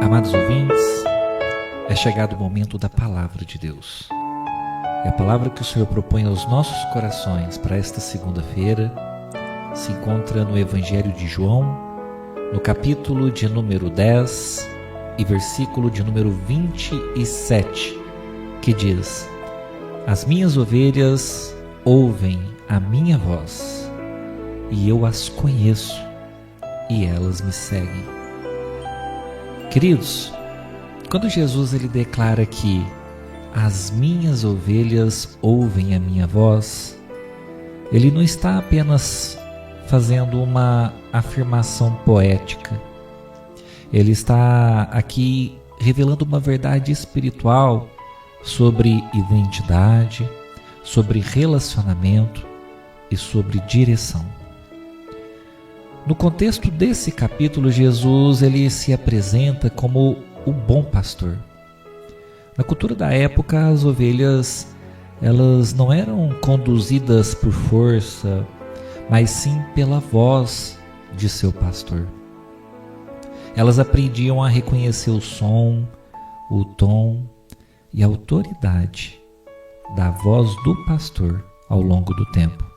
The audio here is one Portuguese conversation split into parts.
Amados ouvintes, é chegado o momento da Palavra de Deus. E a palavra que o Senhor propõe aos nossos corações para esta segunda-feira se encontra no Evangelho de João, no capítulo de número 10 e versículo de número 27, que diz: As minhas ovelhas ouvem a minha voz, e eu as conheço, e elas me seguem. Queridos, quando Jesus ele declara que as minhas ovelhas ouvem a minha voz, ele não está apenas fazendo uma afirmação poética. Ele está aqui revelando uma verdade espiritual sobre identidade, sobre relacionamento e sobre direção. No contexto desse capítulo, Jesus ele se apresenta como o bom pastor. Na cultura da época, as ovelhas elas não eram conduzidas por força, mas sim pela voz de seu pastor. Elas aprendiam a reconhecer o som, o tom e a autoridade da voz do pastor ao longo do tempo.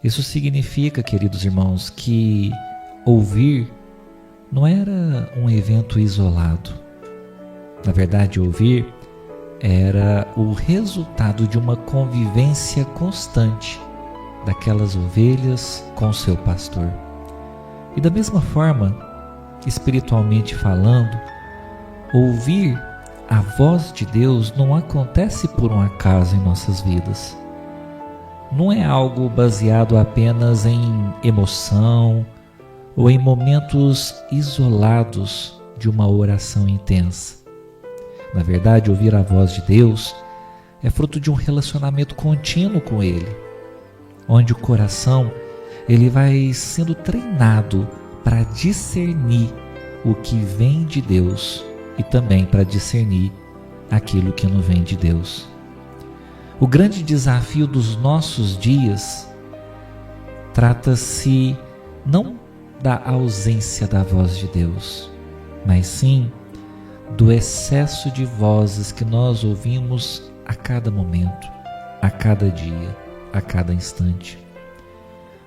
Isso significa, queridos irmãos, que ouvir não era um evento isolado. Na verdade, ouvir era o resultado de uma convivência constante daquelas ovelhas com seu pastor. E da mesma forma, espiritualmente falando, ouvir a voz de Deus não acontece por um acaso em nossas vidas. Não é algo baseado apenas em emoção ou em momentos isolados de uma oração intensa. Na verdade, ouvir a voz de Deus é fruto de um relacionamento contínuo com Ele, onde o coração ele vai sendo treinado para discernir o que vem de Deus e também para discernir aquilo que não vem de Deus. O grande desafio dos nossos dias trata-se não da ausência da voz de Deus, mas sim do excesso de vozes que nós ouvimos a cada momento, a cada dia, a cada instante.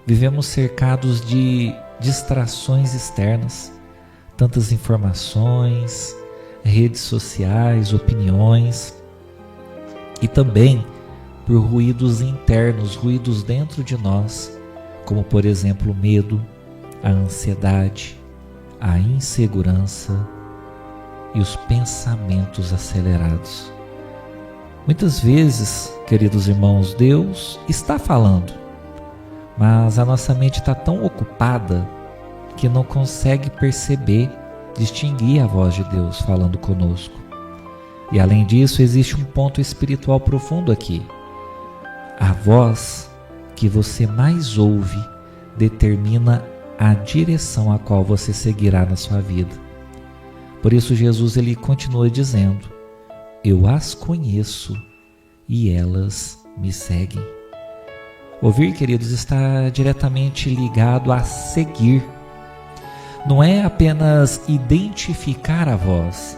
Vivemos cercados de distrações externas, tantas informações, redes sociais, opiniões e também por ruídos internos, ruídos dentro de nós, como por exemplo o medo, a ansiedade, a insegurança e os pensamentos acelerados. Muitas vezes, queridos irmãos, Deus está falando, mas a nossa mente está tão ocupada que não consegue perceber, distinguir a voz de Deus falando conosco. E além disso, existe um ponto espiritual profundo aqui. A voz que você mais ouve determina a direção a qual você seguirá na sua vida. Por isso Jesus ele continua dizendo: eu as conheço e elas me seguem. Ouvir, queridos, está diretamente ligado a seguir. Não é apenas identificar a voz,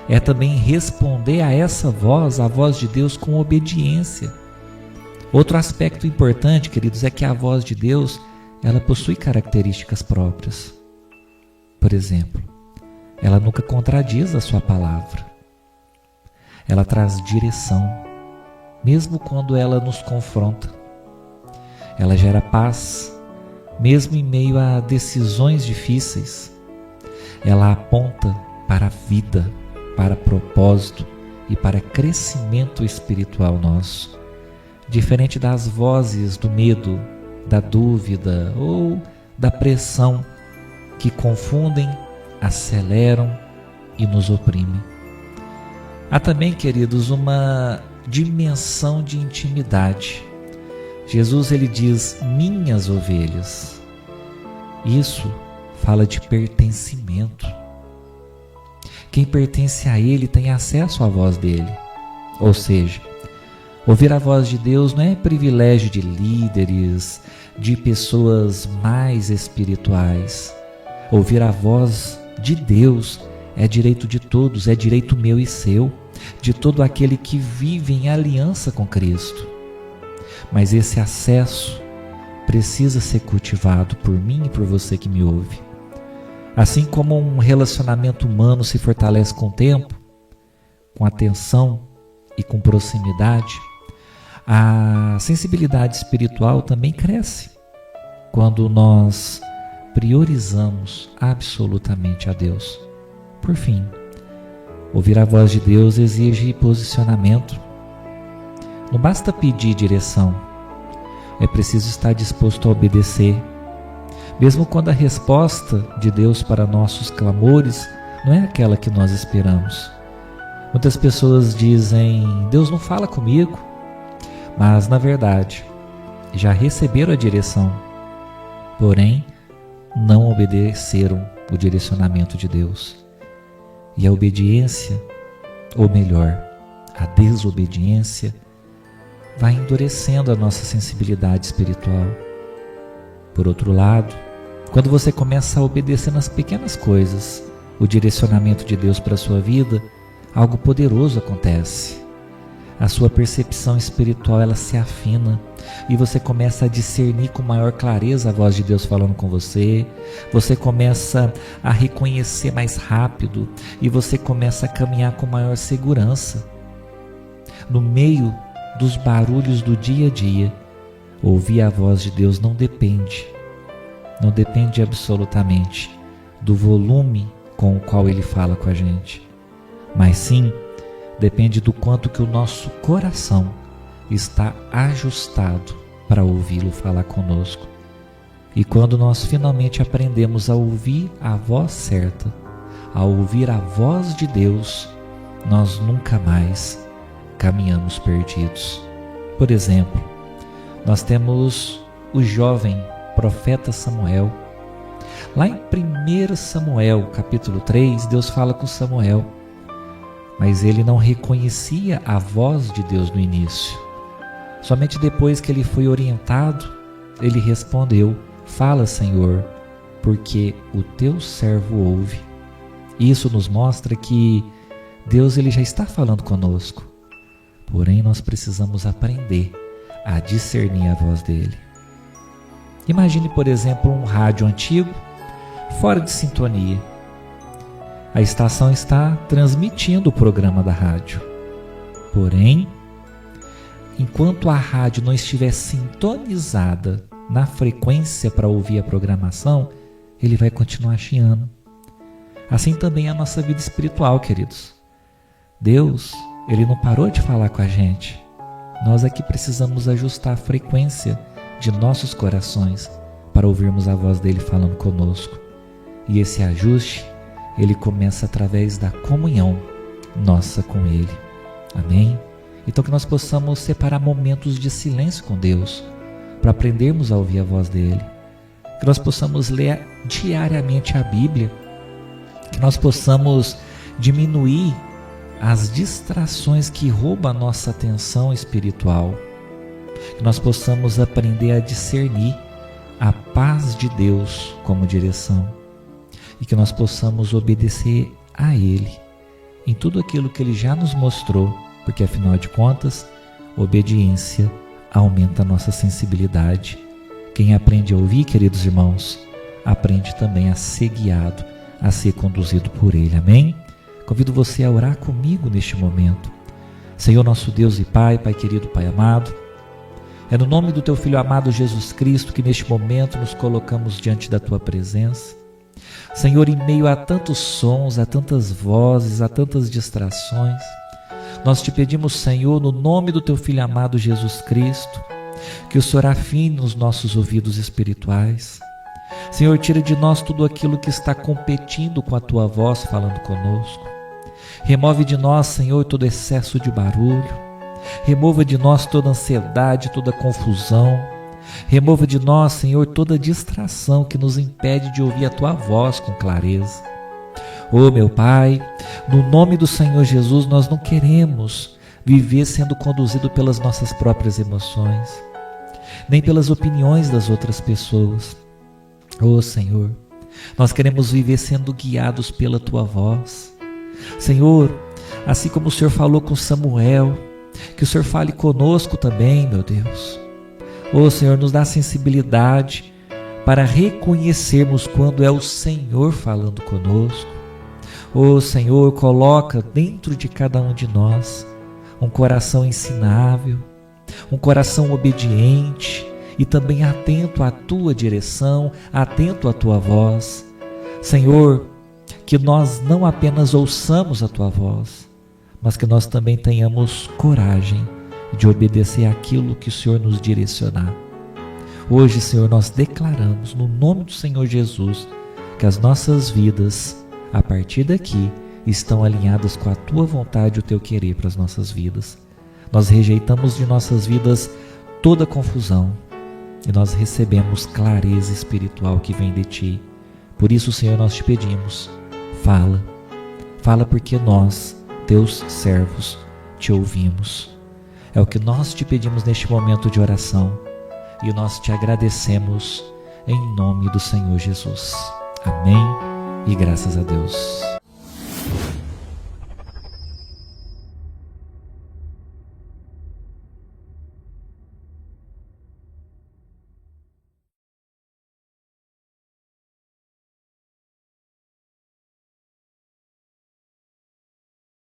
é também responder a essa voz, a voz de Deus, com obediência. Outro aspecto importante, queridos, é que a voz de Deus, ela possui características próprias. Por exemplo, ela nunca contradiz a sua palavra. Ela traz direção, mesmo quando ela nos confronta. Ela gera paz, mesmo em meio a decisões difíceis. Ela aponta para a vida, para propósito e para crescimento espiritual nosso. Diferente das vozes do medo, da dúvida ou da pressão que confundem, aceleram e nos oprimem. Há também, queridos, uma dimensão de intimidade. Jesus ele diz: minhas ovelhas. Isso fala de pertencimento. Quem pertence a Ele tem acesso à voz dele. Ou seja, ouvir a voz de Deus não é privilégio de líderes, de pessoas mais espirituais. Ouvir a voz de Deus é direito de todos, é direito meu e seu, de todo aquele que vive em aliança com Cristo. Mas esse acesso precisa ser cultivado por mim e por você que me ouve. Assim como um relacionamento humano se fortalece com o tempo, com atenção e com proximidade, a sensibilidade espiritual também cresce quando nós priorizamos absolutamente a Deus. Por fim, ouvir a voz de Deus exige posicionamento. Não basta pedir direção, é preciso estar disposto a obedecer. Mesmo quando a resposta de Deus para nossos clamores não é aquela que nós esperamos. Muitas pessoas dizem: Deus não fala comigo, mas na verdade já receberam a direção, porém não obedeceram o direcionamento de Deus. E a obediência, ou melhor, a desobediência, vai endurecendo a nossa sensibilidade espiritual. Por outro lado, quando você começa a obedecer nas pequenas coisas o direcionamento de Deus para a sua vida, algo poderoso acontece. A sua percepção espiritual ela se afina e você começa a discernir com maior clareza a voz de Deus falando com você. Você começa a reconhecer mais rápido e você começa a caminhar com maior segurança. No meio dos barulhos do dia a dia, ouvir a voz de Deus não depende absolutamente do volume com o qual Ele fala com a gente, mas sim depende do quanto que o nosso coração está ajustado para ouvi-lo falar conosco. E quando nós finalmente aprendemos a ouvir a voz certa, a ouvir a voz de Deus, nós nunca mais caminhamos perdidos. Por exemplo, nós temos o jovem profeta Samuel. Lá em 1 Samuel, capítulo 3, Deus fala com Samuel, mas ele não reconhecia a voz de Deus no início. Somente depois que ele foi orientado, ele respondeu: Fala, Senhor, porque o teu servo ouve. Isso nos mostra que Deus ele já está falando conosco, porém nós precisamos aprender a discernir a voz dele. Imagine, por exemplo, um rádio antigo, fora de sintonia. A estação está transmitindo o programa da rádio. Porém, enquanto a rádio não estiver sintonizada na frequência para ouvir a programação, ele vai continuar chiando. Assim também é a nossa vida espiritual, queridos. Deus, ele não parou de falar com a gente. Nós aqui precisamos ajustar a frequência de nossos corações para ouvirmos a voz dele falando conosco. E esse ajuste, ele começa através da comunhão nossa com ele. Amém? Então que nós possamos separar momentos de silêncio com Deus para aprendermos a ouvir a voz dele. Que nós possamos ler diariamente a Bíblia. Que nós possamos diminuir as distrações que roubam a nossa atenção espiritual. Que nós possamos aprender a discernir a paz de Deus como direção. E que nós possamos obedecer a Ele em tudo aquilo que Ele já nos mostrou, porque afinal de contas, obediência aumenta a nossa sensibilidade. Quem aprende a ouvir, queridos irmãos, aprende também a ser guiado, a ser conduzido por Ele. Amém? Convido você a orar comigo neste momento. Senhor nosso Deus e Pai, Pai querido, Pai amado, é no nome do Teu Filho amado Jesus Cristo que neste momento nos colocamos diante da Tua presença. Senhor, em meio a tantos sons, a tantas vozes, a tantas distrações, nós te pedimos, Senhor, no nome do Teu Filho amado Jesus Cristo, que o Senhor afine os nossos ouvidos espirituais. Senhor, tira de nós tudo aquilo que está competindo com a Tua voz falando conosco. Remove de nós, Senhor, todo excesso de barulho. Remova de nós toda ansiedade, toda confusão. Remova de nós, Senhor, toda distração que nos impede de ouvir a Tua voz com clareza. Oh, meu Pai, no nome do Senhor Jesus, nós não queremos viver sendo conduzido pelas nossas próprias emoções, nem pelas opiniões das outras pessoas. Oh, Senhor, nós queremos viver sendo guiados pela Tua voz. Senhor, assim como o Senhor falou com Samuel, que o Senhor fale conosco também, meu Deus. Ô Senhor, nos dá sensibilidade para reconhecermos quando é o Senhor falando conosco. Ô Senhor, coloca dentro de cada um de nós um coração ensinável, um coração obediente e também atento à Tua direção, atento à Tua voz. Senhor, que nós não apenas ouçamos a Tua voz, mas que nós também tenhamos coragem de obedecer àquilo que o Senhor nos direcionar. Hoje, Senhor, nós declaramos no nome do Senhor Jesus que as nossas vidas, a partir daqui, estão alinhadas com a Tua vontade e o Teu querer para as nossas vidas. Nós rejeitamos de nossas vidas toda confusão e nós recebemos clareza espiritual que vem de Ti. Por isso, Senhor, nós te pedimos, fala porque nós, Teus servos, te ouvimos. É o que nós te pedimos neste momento de oração e nós te agradecemos em nome do Senhor Jesus. Amém e graças a Deus.